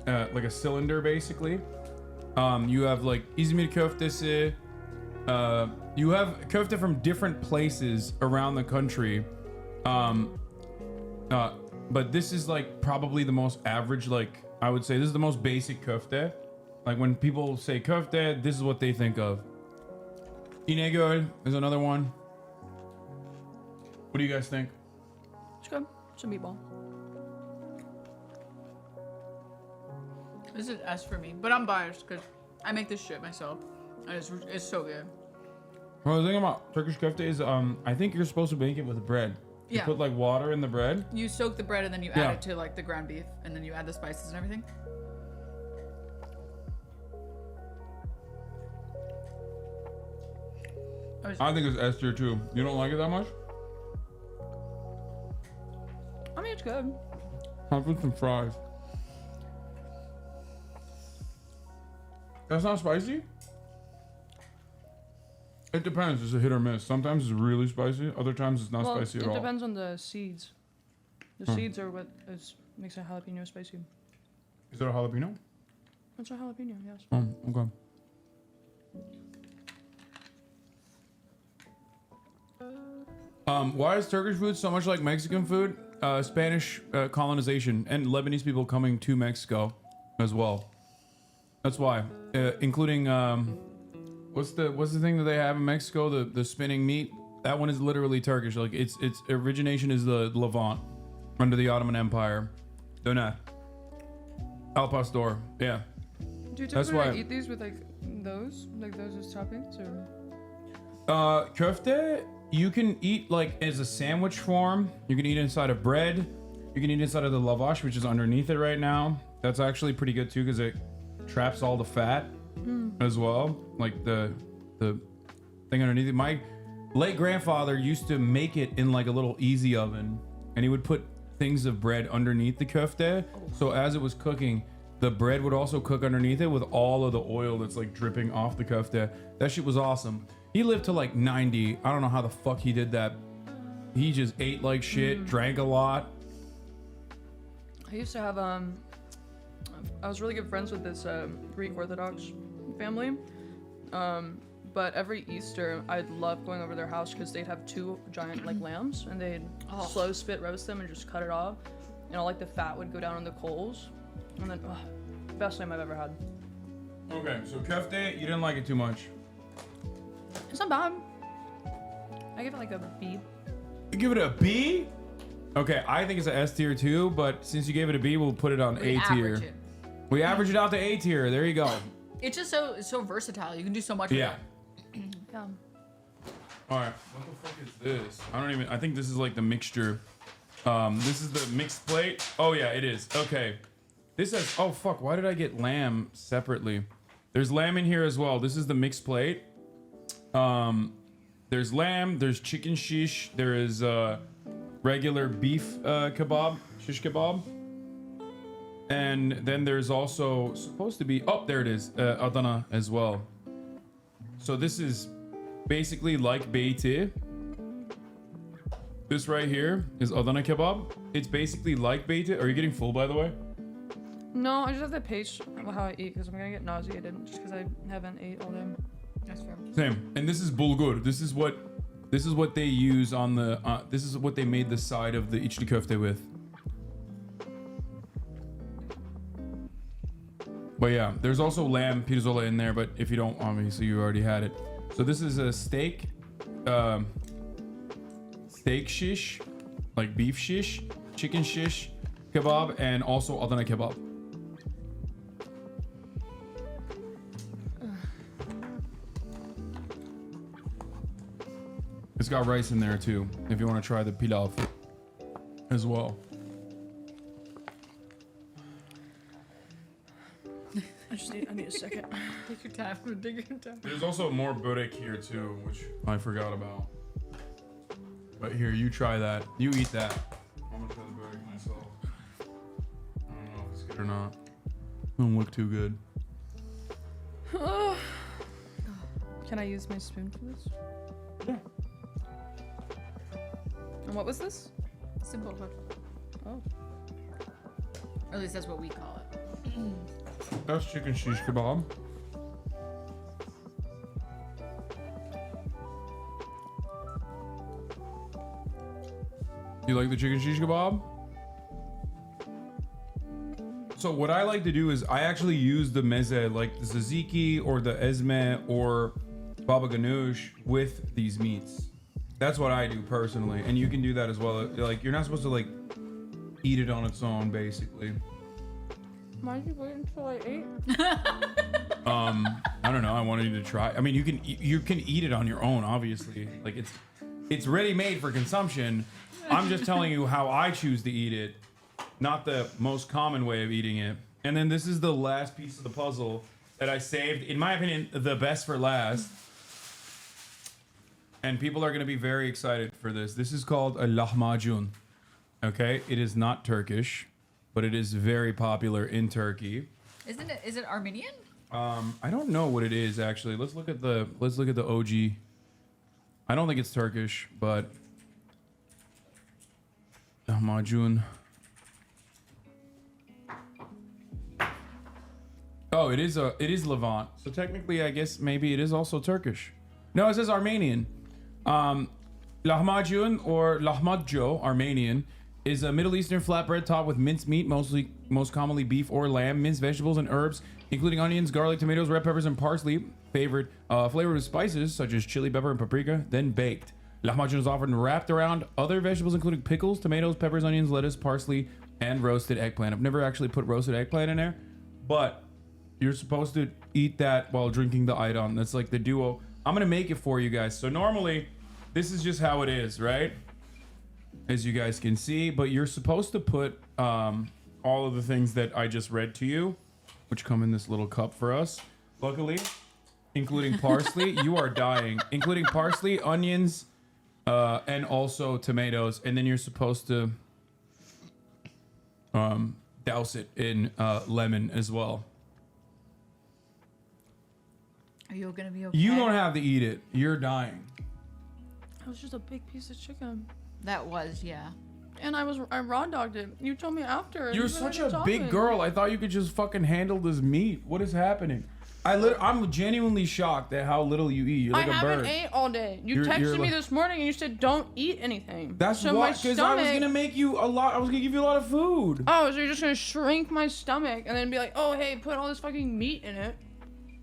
like a cylinder basically. You have like İzmir köftesi. You have köfte from different places around the country. But this is like probably the most average, like I would say this is the most basic köfte. Like when people say köfte, this is what they think of. İnegöl is another one. What do you guys think? It's good. It's a meatball. This is S for me, but I'm biased because I make this shit myself, and it's so good. Well, the thing about Turkish köfte is, I think you're supposed to make it with bread. You Yeah. put like water in the bread. You soak the bread and then you Yeah. add it to like the ground beef, and then you add the spices and everything. I think it's S tier too. You don't like it that much? I mean, it's good. I'll put some fries. That's not spicy? It depends. It's a hit or miss. Sometimes it's really spicy. Other times it's not Well, spicy at it all. depends on the seeds. The seeds are what makes a jalapeno spicy. Is it a jalapeno? It's a jalapeno, yes. Oh, okay. Why is Turkish food so much like Mexican food? Spanish colonization and Lebanese people coming to Mexico as well. That's why, including what's the thing that they have in Mexico? The spinning meat. That one is literally Turkish. Like its origination is the Levant, under the Ottoman Empire. Döner. Al pastor. Yeah. Do you That's typically why- eat these with like those as toppings, or? Köfte, you can eat like as a sandwich form. You can eat inside of bread. You can eat inside of the lavash, which is underneath it right now. That's actually pretty good too, because it traps all the fat as well. Like the thing underneath it. My late grandfather used to make it in like a little easy oven, and he would put things of bread underneath the köfte. So as it was cooking, the bread would also cook underneath it with all of the oil that's like dripping off the köfte. That shit was awesome. He lived to like 90. I don't know how the fuck he did that. He just ate like shit, drank a lot. I used to have I was really good friends with this Greek Orthodox family. But every Easter, I'd love going over to their house because they'd have 2 giant like lambs, and they'd slow spit roast them and just cut it off. And all like the fat would go down on the coals, and then best time I've ever had. Okay, so köfte, you didn't like it too much. It's not bad. I give it like a B. You give it a B? Okay, I think it's an S tier too, but since you gave it a B, we'll put it on A tier. Average it. We average it out to A tier. There you go. It's just so versatile. You can do so much Yeah. with it. Yeah. All right. What the fuck is this? I think this is like the mixture. This is the mixed plate. Oh yeah, it is. Okay. This has, oh fuck, why did I get lamb separately? There's lamb in here as well. This is the mixed plate. There's lamb, there's chicken shish, there is regular beef kebab, shish kebab. And then there's also supposed to be, oh, there it is, Adana as well. So this is basically like beyti. This right here is Adana kebab. It's basically like beyti. Are you getting full, by the way? No, I just have to pace how I eat because I'm gonna get nauseated just because I haven't ate all day. That's fair. Same. And this is bulgur. This is what they use on the. This is what they made the side of the içli köfte with. But yeah, there's also lamb pirzola in there. But if you don't, obviously you already had it. So this is a steak, steak shish, like beef shish, chicken shish kebab, and also Adana kebab. It's got rice in there too, if you want to try the pilav as well. I need a second. Take your time. Take your time. There's also more börek here too, which I forgot about. But here, you try that. You eat that. I'm gonna try the börek myself. I don't know if it's good or not. Don't look too good. Can I use my spoon for this? Yeah. And what was this? Simple food. Oh. Or at least that's what we call it. That's chicken shish kebab. You like the chicken shish kebab? So what I like to do is I actually use the meze, like the tzatziki or the ezme or baba ganoush with these meats. That's what I do personally, and you can do that as well. Like, you're not supposed to like eat it on its own, basically. Why did you wait until I ate? I don't know. I wanted you to try. I mean, you can eat it on your own, obviously. Like, it's ready made for consumption. I'm just telling you how I choose to eat it, not the most common way of eating it. And then this is the last piece of the puzzle that I saved, in my opinion, the best for last. And people are going to be very excited for this. This is called a lahmacun. Okay, it is not Turkish, but it is very popular in Turkey. Isn't it? Is it Armenian? I don't know what it is actually. Let's look at the OG. I don't think it's Turkish, but lahmacun. Oh, it is Levant. So technically, I guess maybe it is also Turkish. No, it says Armenian. Lahmacun or lahmacun, Armenian, is a Middle Eastern flatbread topped with minced meat, most commonly beef or lamb, minced vegetables and herbs, including onions, garlic, tomatoes, red peppers, and parsley, flavored with spices such as chili pepper and paprika, then baked. Lahmacun is often wrapped around other vegetables, including pickles, tomatoes, peppers, onions, lettuce, parsley, and roasted eggplant. I've never actually put roasted eggplant in there, but you're supposed to eat that while drinking the ayran. That's like the duo. I'm gonna make it for you guys. So normally, this is just how it is, right? As you guys can see, but you're supposed to put all of the things that I just read to you, which come in this little cup for us. Luckily, including parsley. You are dying. Including parsley, onions, and also tomatoes. And then you're supposed to douse it in lemon as well. Are you gonna be okay? You don't have to eat it. You're dying. It was just a big piece of chicken. That was, yeah. And I raw dogged it. You told me after. You're such a big girl. I thought you could just fucking handle this meat. What is happening? I'm genuinely shocked at how little you eat. You're like a bird. I haven't ate all day. You texted me this morning and you said don't eat anything. That's so why, because I was gonna make you a lot. I was gonna give you a lot of food. Oh, so you're just gonna shrink my stomach and then be like, oh hey, put all this fucking meat in it.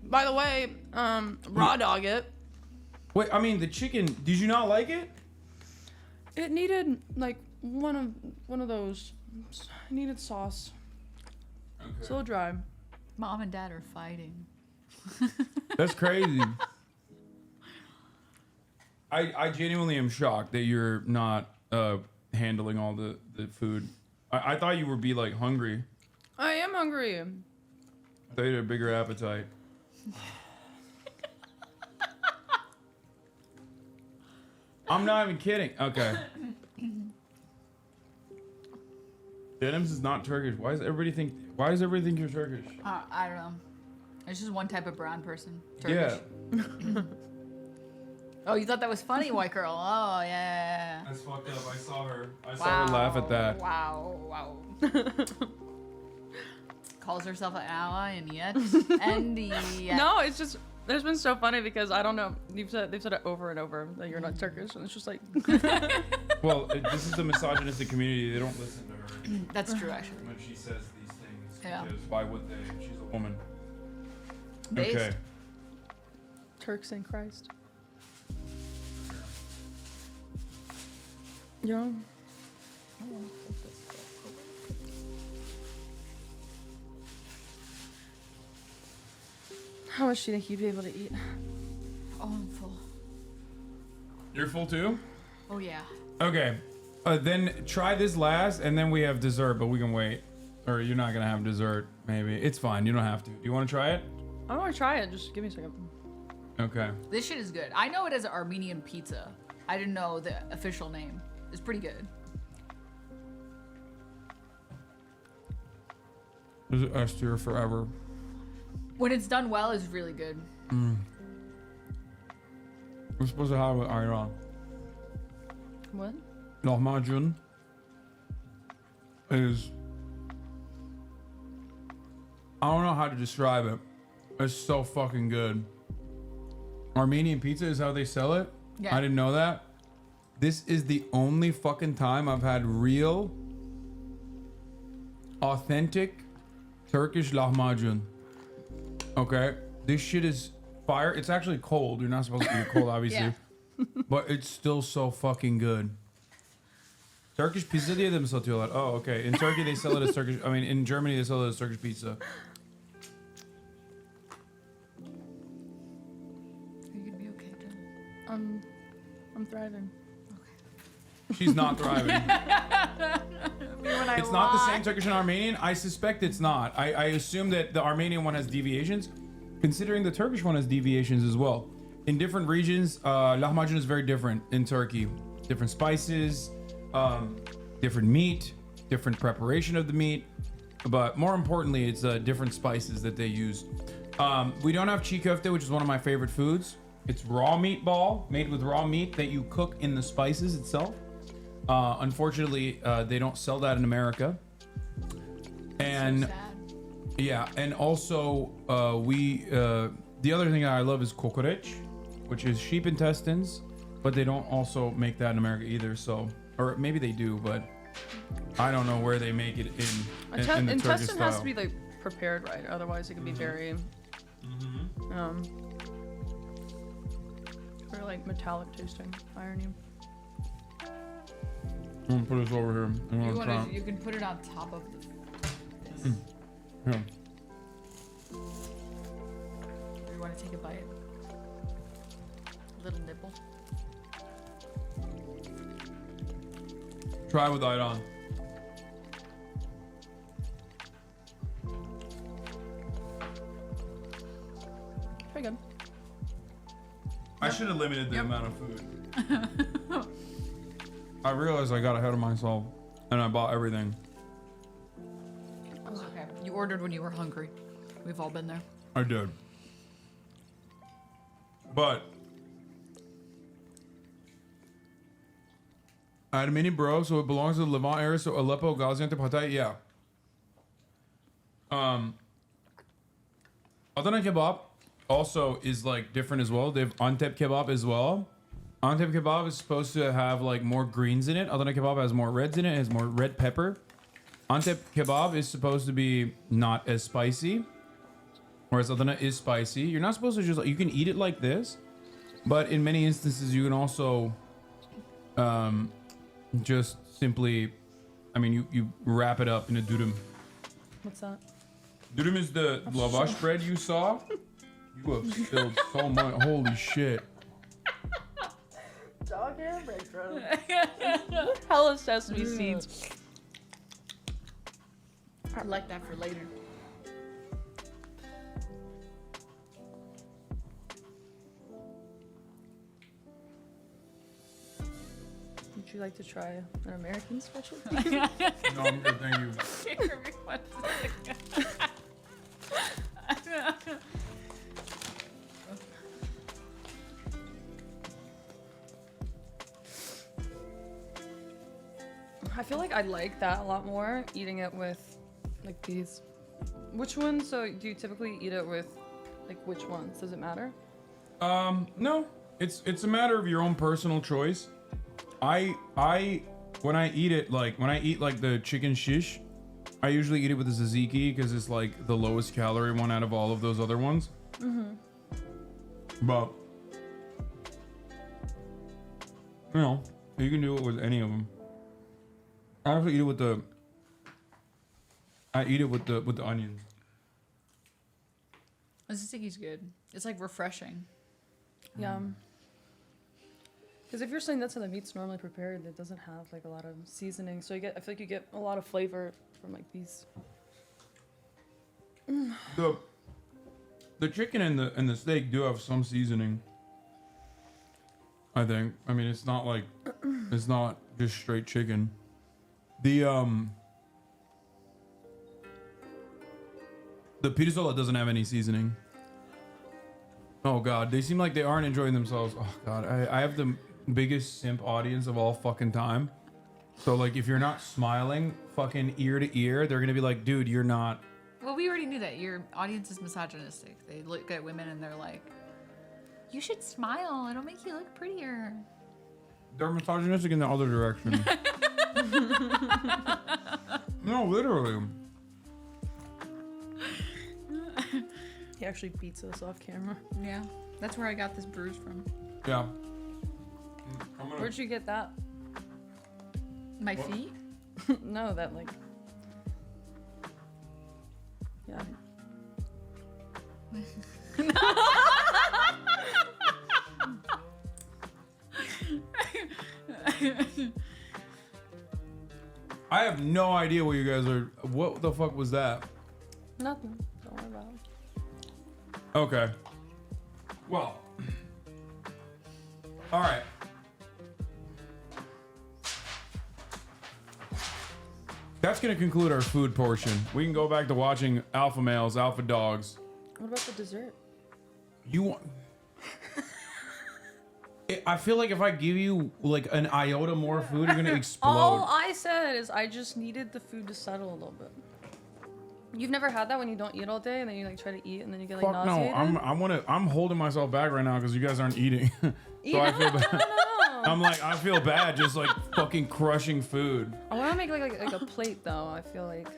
By the way, raw dog it. Wait, I mean the chicken. Did you not like it? It needed like one of those. It needed sauce. Okay. It's a little dry. Mom and Dad are fighting. That's crazy. I genuinely am shocked that you're not handling all the food. I thought you would be like hungry. I am hungry. I thought you had a bigger appetite. I'm not even kidding. Okay. Denims is not Turkish. Why does everybody think you're Turkish? I don't know. It's just one type of brown person. Turkish. Yeah. Oh, you thought that was funny, white girl? Oh, yeah. That's fucked up. I saw her laugh at that. Wow. Calls herself an ally, and yet, No, it's just it's been so funny because I don't know. They've said it over and over that you're not Turkish, and it's just like. Well, this is the misogynistic community. They don't listen to her. That's true, actually. When she says these things, Yeah. because why would they? She's a woman. Based. Okay. Turks in Christ. Yeah. How much do you think you'd be able to eat? Oh, I'm full. You're full too? Oh, yeah. Okay. Then try this last, and then we have dessert, but we can wait. Or you're not gonna have dessert, maybe. It's fine. You don't have to. Do you want to try it? I want to try it. Just give me a second. Okay. This shit is good. I know it as Armenian pizza. I didn't know the official name. It's pretty good. This is S tier forever. When it's done well, it's really good. We're supposed to have it with ayran. What? Lahmacun is, I don't know how to describe it. It's so fucking good. Armenian pizza is how they sell it. Yeah. I didn't know that. This is the only fucking time I've had real, authentic Turkish lahmacun. Okay, this shit is fire. It's actually cold. You're not supposed to eat it cold, obviously. Yeah. But it's still so fucking good. Turkish pizza diye de mi satıyorlar? Oh, okay. In Turkey they sell it as Turkish. I mean, in Germany they sell it as Turkish pizza. Are you gonna be okay, Jen? I'm thriving. She's not thriving. It's not the same Turkish and Armenian. I suspect it's not. I assume that the Armenian one has deviations, considering the Turkish one has deviations as well. In different regions, lahmacun is very different in Turkey. Different spices, different meat, different preparation of the meat, but more importantly, it's different spices that they use. We don't have çiğ köfte, which is one of my favorite foods. It's raw meatball made with raw meat that you cook in the spices itself. Unfortunately, they don't sell that in America. And So sad. yeah, and also the other thing that I love is kokoreç, which is sheep intestines, but they don't also make that in America either. So, or maybe they do, but I don't know where they make it in the Turkish Intestine style. has to be like prepared right, otherwise it can be very very like metallic tasting, irony. I'm gonna put this over here. You can put it on top of this. Yeah. You want to take a bite? Little nipple. Try with Idon. Pretty good. I should have limited the amount of food. I realized I got ahead of myself and I bought everything. It's okay. You ordered when you were hungry. We've all been there. I did. But I had a mini bro, so it belongs to the Levant area, so Aleppo, Gaziantep, Hatay, yeah. Adana kebab also is like different as well. They have Antep kebab as well. Antep kebab is supposed to have like more greens in it. Adana kebab has more reds in it. It has more red pepper. Antep kebab is supposed to be not as spicy, whereas Adana is spicy. You're not supposed to just, you can eat it like this, but in many instances you can also just simply, I mean, you wrap it up in a dürüm. What's that? Dürüm is the lavash bread you saw. You have spilled so much. Holy shit. Dog hair breadcrumbs. Hella sesame seeds. I'd like that for later. Would you like to try an American specialty? No, I'm good, thank you. I feel like I like that a lot more, eating it with like these. Which ones? So do you typically eat it with like which ones? Does it matter? No. It's a matter of your own personal choice. I when I eat it, like when I eat like the chicken shish, I usually eat it with the tzatziki because it's like the lowest calorie one out of all of those other ones. Mm-hmm. But you know, you can do it with any of them. I also eat it with the. I eat it with the onions. The tzatziki's good. It's like refreshing. Yeah. Because if you're saying that's how the meat's normally prepared, it doesn't have like a lot of seasoning, so I feel like you get a lot of flavor from like these. The chicken and the steak do have some seasoning. I think. I mean, it's not like it's not just straight chicken. The pirzola doesn't have any seasoning. Oh god, they seem like they aren't enjoying themselves. Oh god, I have the biggest simp audience of all fucking time. So like, if you're not smiling fucking ear to ear, they're gonna be like, dude, you're not. Well, we already knew that. Your audience is misogynistic. They look at women and they're like, you should smile. It'll make you look prettier. They're misogynistic in the other direction. No, literally. He actually beats us off camera. Yeah. That's where I got this bruise from. Yeah. Where'd you get that? My feet? No, that like. Yeah. I have no idea what you guys are. What the fuck was that? Nothing. Don't worry about it. Okay. Well. All right. That's gonna conclude our food portion. We can go back to watching alpha males, alpha dogs. What about the dessert? You want? I feel like if I give you like an iota more food, you're gonna explode. All I said is I just needed the food to settle a little bit. You've never had that when you don't eat all day and then you like try to eat and then you get like Fuck no, nauseated? I'm holding myself back right now because you guys aren't eating. So I feel bad. No. I'm like, I feel bad just like fucking crushing food. I want to make like a plate though. I feel like,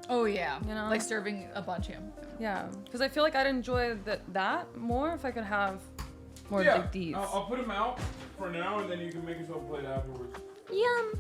Oh, yeah. You know? Like serving a bunch of them. yeah, because I feel like I'd enjoy that more if I could have more big deeds. I'll put them out for now and then you can make yourself a plate afterwards. Yum.